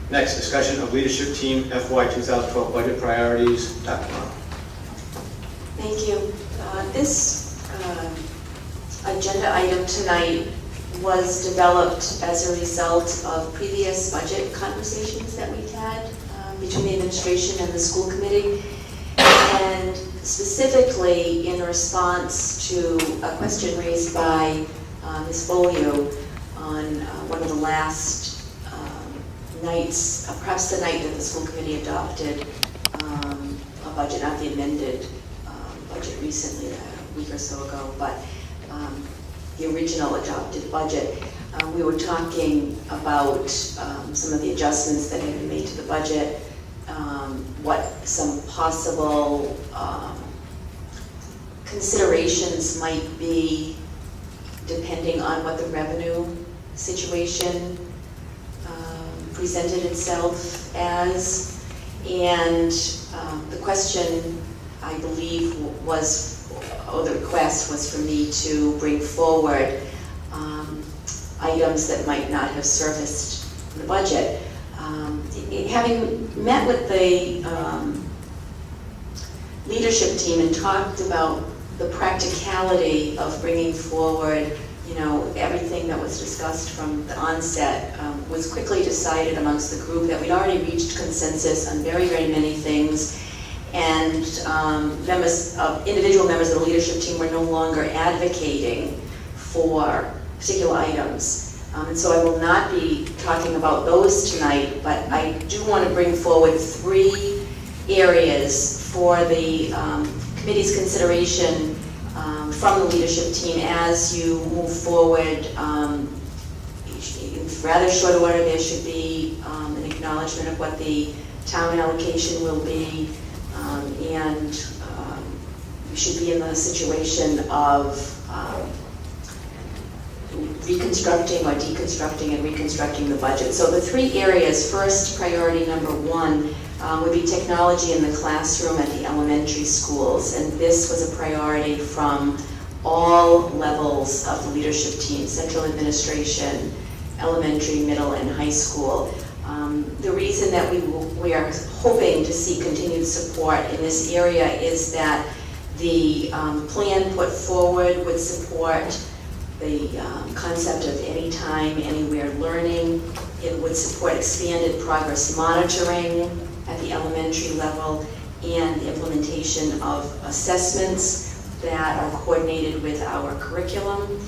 Next, discussion of Leadership Team FY 2012 budget priorities. Dr. Morrow. Thank you. This agenda item tonight was developed as a result of previous budget conversations that we've had between the administration and the school committee, and specifically in response to a question raised by Ms. Folio on one of the last nights, perhaps the night that the school committee adopted a budget, not the amended budget recently, a week or so ago, but the original adopted budget. We were talking about some of the adjustments that had been made to the budget, what some possible considerations might be depending on what the revenue situation presented itself as. And the question, I believe, was, or the request was for me to bring forward items that might not have surfaced in the budget. Having met with the leadership team and talked about the practicality of bringing forward, everything that was discussed from the onset, was quickly decided amongst the group that we'd already reached consensus on very, very many things, and individual members of the leadership team were no longer advocating for particular items. And so I will not be talking about those tonight, but I do want to bring forward 3 areas for the committee's consideration from the leadership team as you move forward. In rather short order, there should be an acknowledgement of what the town allocation will be, and we should be in the situation of reconstructing or deconstructing and reconstructing the budget. So the 3 areas, first priority number 1 would be technology in the classroom at the elementary schools, and this was a priority from all levels of the leadership team, central administration, elementary, middle, and high school. The reason that we are hoping to see continued support in this area is that the plan put forward would support the concept of anytime, anywhere learning. It would support expanded progress monitoring at the elementary level and the implementation of assessments that are coordinated with our curriculum,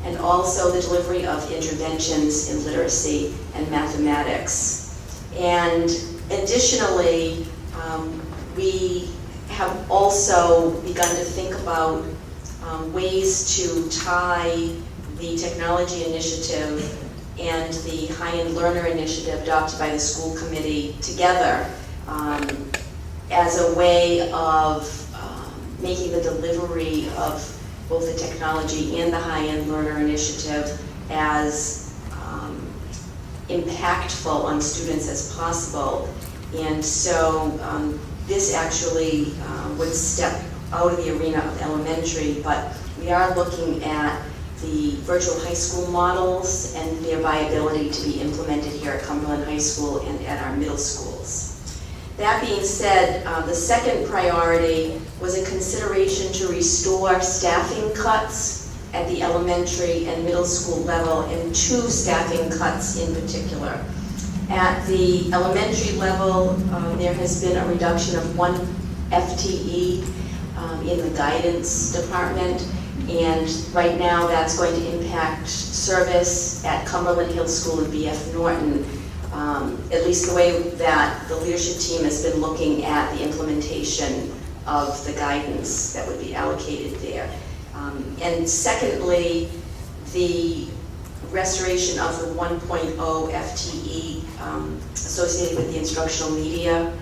and also the delivery of interventions in literacy and mathematics. And additionally, we have also begun to think about ways to tie the technology initiative and the high-end learner initiative adopted by the school committee together as a way of making the delivery of both the technology and the high-end learner initiative as impactful on students as possible. And so this actually would step out of the arena of elementary, but we are looking at the virtual high school models and their viability to be implemented here at Cumberland High School and at our middle schools. That being said, the second priority was a consideration to restore staffing cuts at the elementary and middle school level, and 2 staffing cuts in particular. At the elementary level, there has been a reduction of 1 FTE in the guidance department, and right now that's going to impact service at Cumberland Hill School and BF Norton, at least the way that the leadership team has been looking at the implementation of the guidance that would be allocated there. And secondly, the restoration of the 1.0 FTE associated with the instructional media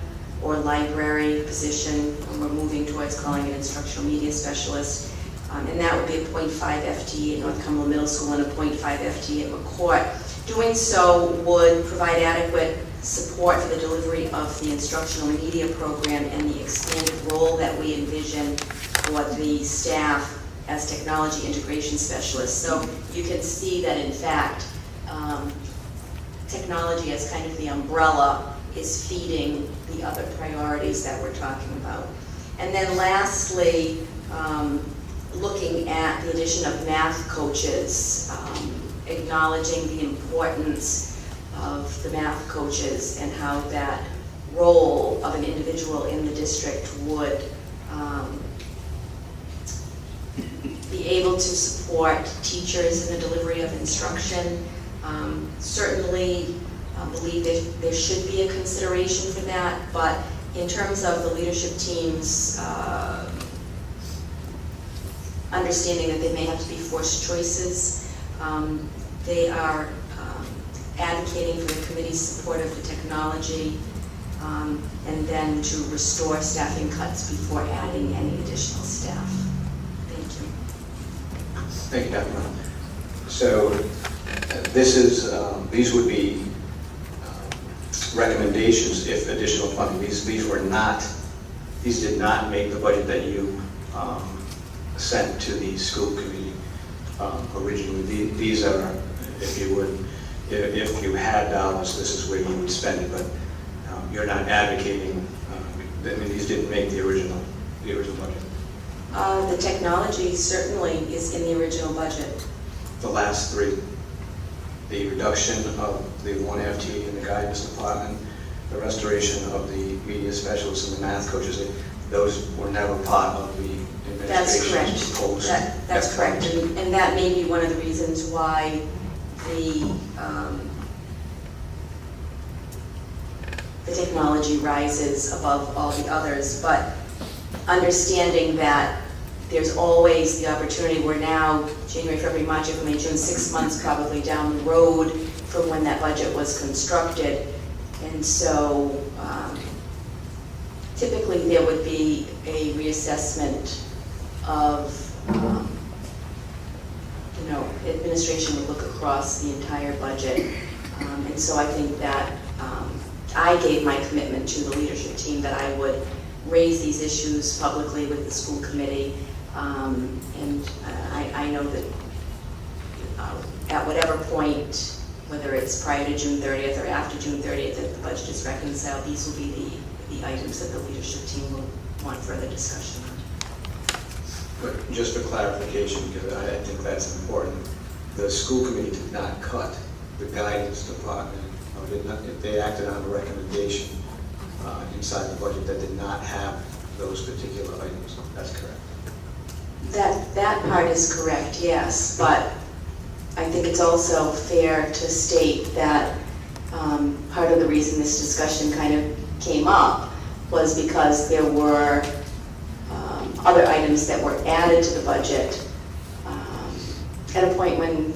or library position. We're moving towards calling it instructional media specialist. And that would be a 0.5 FTE at North Cumberland Middle School and a 0.5 FTE at McCourt. Doing so would provide adequate support for the delivery of the instructional media program and the expanded role that we envision for the staff as technology integration specialists. So you can see that, in fact, technology as kind of the umbrella is feeding the other priorities that we're talking about. And then lastly, looking at the addition of math coaches, acknowledging the importance of the math coaches and how that role of an individual in the district would be able to support teachers in the delivery of instruction. Certainly believe there should be a consideration for that, but in terms of the leadership team's understanding that they may have to be forced choices, they are advocating for the committee's support of the technology, and then to restore staffing cuts before adding any additional staff. Thank you. Thank you, Dr. Brown. So this is, these would be recommendations if additional funding. These were not, these did not make the budget that you sent to the school committee originally. These are, if you would, if you had dollars, this is where you would spend it, but you're not advocating, I mean, these didn't make the original budget. The technology certainly is in the original budget. The last three, the reduction of the one FTE in the guidance department, the restoration of the media specialists and the math coaches, those were never part of the administration's proposal. That's correct. And that may be one of the reasons why the technology rises above all the others, but understanding that there's always the opportunity. We're now January, February, March, April, May, June, 6 months probably down the road from when that budget was constructed. And so typically there would be a reassessment of, administration would look across the entire budget. And so I think that I gave my commitment to the leadership team that I would raise these issues publicly with the school committee. And I know that at whatever point, whether it's prior to June 30th or after June 30th, if the budget is reconciled, these will be the items that the leadership team will want further discussion on. But just for clarification, because I think that's important, the school committee did not cut the guidance department, or did not, they acted on a recommendation inside the budget that did not have those particular items. That's correct. That part is correct, yes, but I think it's also fair to state that part of the reason this discussion kind of came up was because there were other items that were added to the budget at a point when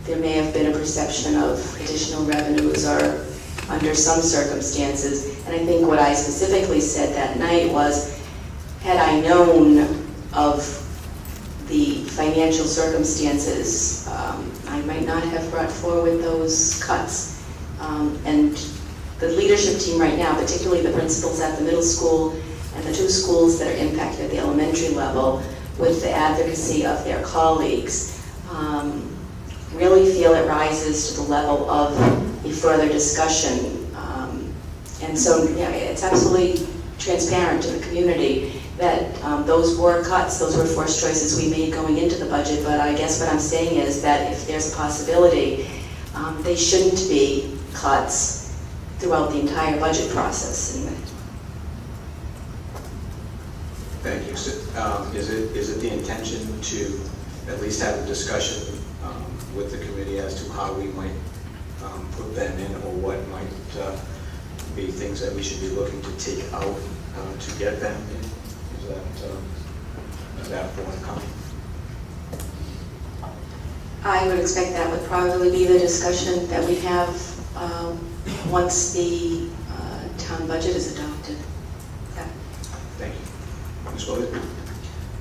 there may have been a perception of additional revenues or under some circumstances. And I think what I specifically said that night was, had I known of the financial circumstances, I might not have brought forward those cuts. And the leadership team right now, particularly the principals at the middle school and the two schools that are impacted at the elementary level, with the advocacy of their colleagues, really feel it rises to the level of a further discussion. And so, yeah, it's absolutely transparent to the community that those were cuts, those were forced choices we made going into the budget, but I guess what I'm saying is that if there's a possibility, they shouldn't be cuts throughout the entire budget process. Thank you. So, is it the intention to at least have a discussion with the committee as to how we might put them in, or what might be things that we should be looking to take out to get them in? Is that forthcoming? I would expect that would probably be the discussion that we have once the town budget is adopted. Yeah. Thank you. Ms. Williams?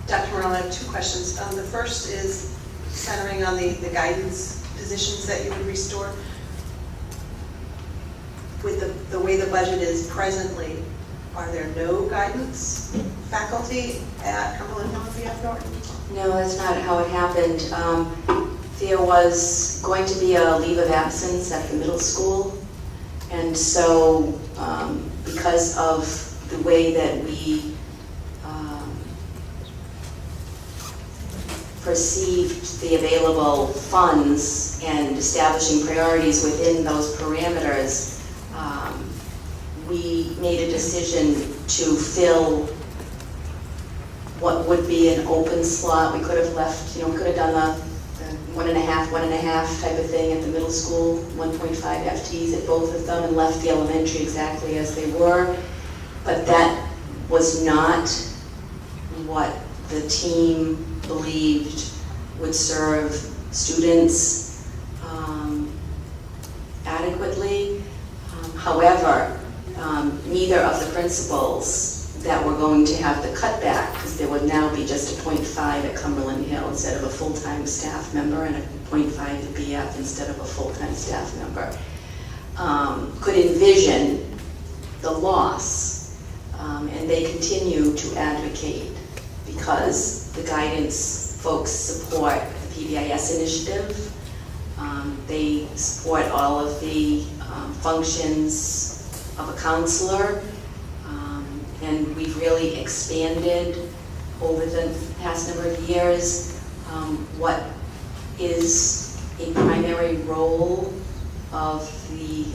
Dr. Morrell, I have two questions. The first is centering on the guidance positions that you would restore. With the way the budget is presently, are there no guidance faculty at Cumberland Hills VF Norton? No, that's not how it happened. there was going to be a leave of absence at the middle school. And so because of the way that we perceived the available funds and establishing priorities within those parameters, we made a decision to fill what would be an open slot. We could have left, we could have done the 1.5 type of thing at the middle school, 1.5 FTs at both of them, and left the elementary exactly as they were. But that was not what the team believed would serve students adequately. However, neither of the principals that were going to have the cutback, because there would now be just a 0.5 at Cumberland Hill instead of a full-time staff member, and a 0.5 at BF instead of a full-time staff member, could envision the loss. And they continue to advocate, because the guidance folks support the PBIS initiative. They support all of the functions of a counselor, and we've really expanded over the past number of years what is a primary role of the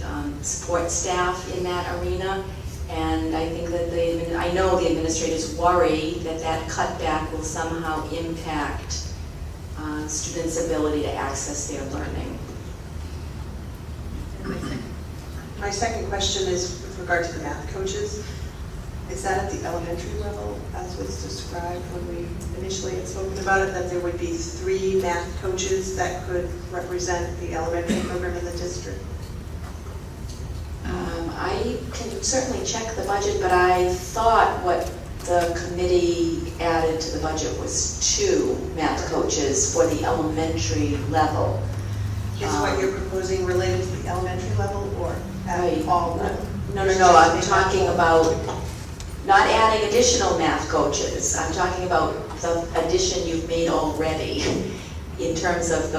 support staff in that arena. And I think that I know the administrators worry that that cutback will somehow impact students' ability to access their learning. My second question is with regard to the math coaches. Is that at the elementary level, as was described when we initially had spoken about it, that there would be 3 math coaches that could represent the elementary program in the district? I can certainly check the budget, but I thought what the committee added to the budget was 2 math coaches for the elementary level. Is what you're proposing related to the elementary level or at Right. all level? No, I'm talking about not adding additional math coaches. I'm talking about the addition you've made already in terms of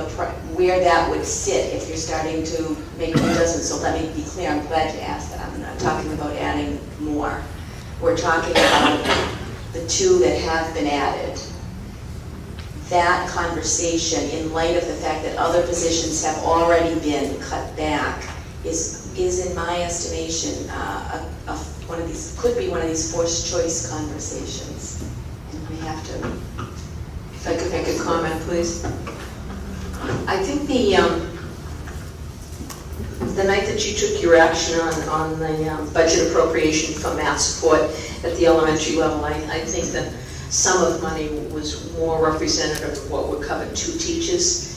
where that would sit if you're starting to make adjustments. So let me be clear, I'm glad you asked that. I'm not talking about adding more. We're talking about the 2 that have been added. That conversation, in light of the fact that other positions have already been cut back, is in my estimation, could be one of these forced choice conversations. And we have to. If I could make a comment, please. I think the night that you took your action on the budget appropriation for math support at the elementary level, I think that some of the money was more representative of what would cover 2 teachers.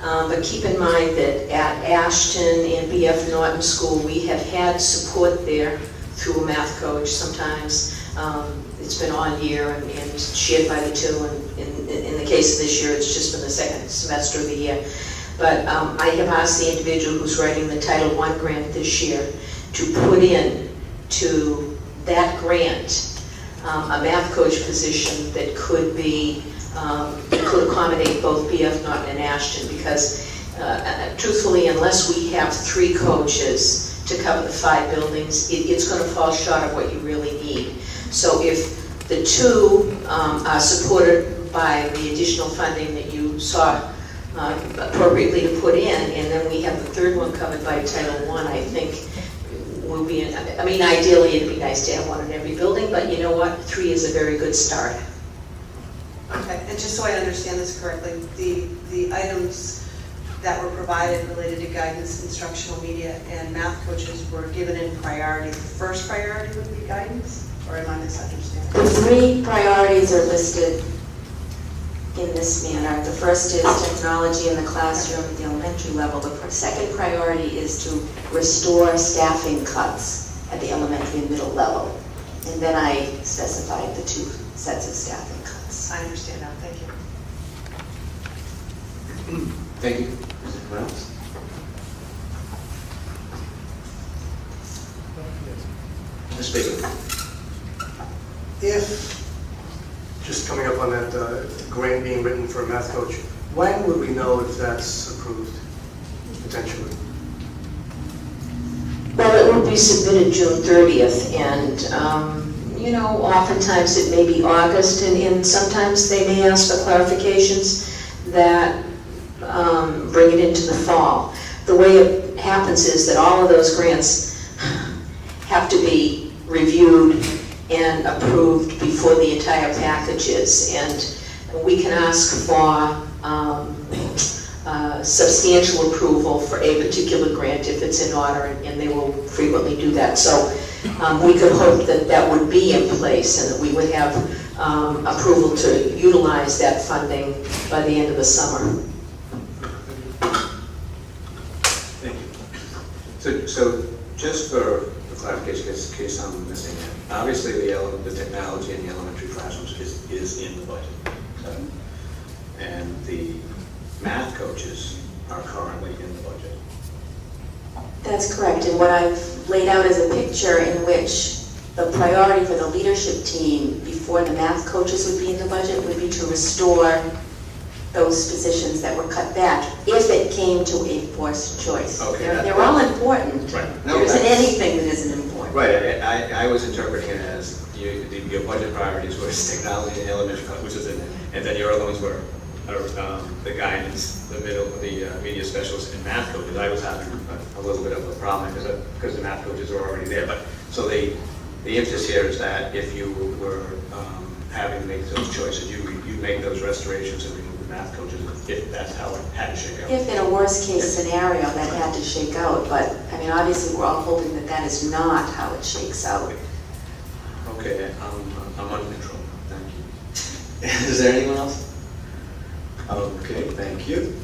But keep in mind that at Ashton and BF Norton School, we have had support there through a math coach. Sometimes it's been on year and shared by the 2, and in the case of this year, it's just been the second semester of the year. But I have asked the individual who's writing the Title I grant this year to put in to that grant a math coach position that could be could accommodate both BF Norton and Ashton, because truthfully, unless we have 3 coaches to cover the 5 buildings, it's going to fall short of what you really need. So if the 2 are supported by the additional funding that you saw appropriately to put in, and then we have the 3rd one covered by Title I, I think will be, I mean, ideally it'd be nice to have 1 in every building, but you know what, 3 is a very good start. Okay, and just so I understand this correctly, the items that were provided related to guidance, instructional media, and math coaches were given in priority. The first priority would be guidance, or am I misunderstanding? The 3 priorities are listed in this manner. The first is technology in the classroom at the elementary level. The second priority is to restore staffing cuts at the elementary and middle level. And then I specified the 2 sets of staffing cuts. I understand now, thank you. Thank you. Is there anyone else? Ms. Baker. If just coming up on that grant being written for a math coach, when would we know if that's approved, potentially? Well, it will be submitted June 30th, and, you know, oftentimes it may be August, and sometimes they may ask for clarifications that bring it into the fall. The way it happens is that all of those grants have to be reviewed and approved before the entire package is, and we can ask for substantial approval for a particular grant if it's in order, and they will frequently do that. So we could hope that that would be in place and that we would have approval to utilize that funding by the end of the summer. Thank you. So just for clarification, in case I'm missing it, obviously the technology in the elementary classrooms is in the budget. And the math coaches are currently in the budget. That's correct, and what I've laid out is a picture in which the priority for the leadership team before the math coaches would be in the budget would be to restore those positions that were cut back, if it came to a forced choice. Okay, They're all important. Right. There isn't anything that isn't important. Right, I was interpreting it as your budget priorities was technology and elementary, which is in it, and then your other ones were the guidance, the media specialists, and math coaches. I was having a little bit of a problem because the math coaches are already there. But so the emphasis here is that if you were having to make those choices, you make those restorations and remove the math coaches if that's how it had to shake out. If in a worst case scenario that had to shake out, but I mean obviously we're all hoping that that is not how it shakes out. Okay, I'm under control. Thank you. Is there anyone else? Okay, thank you.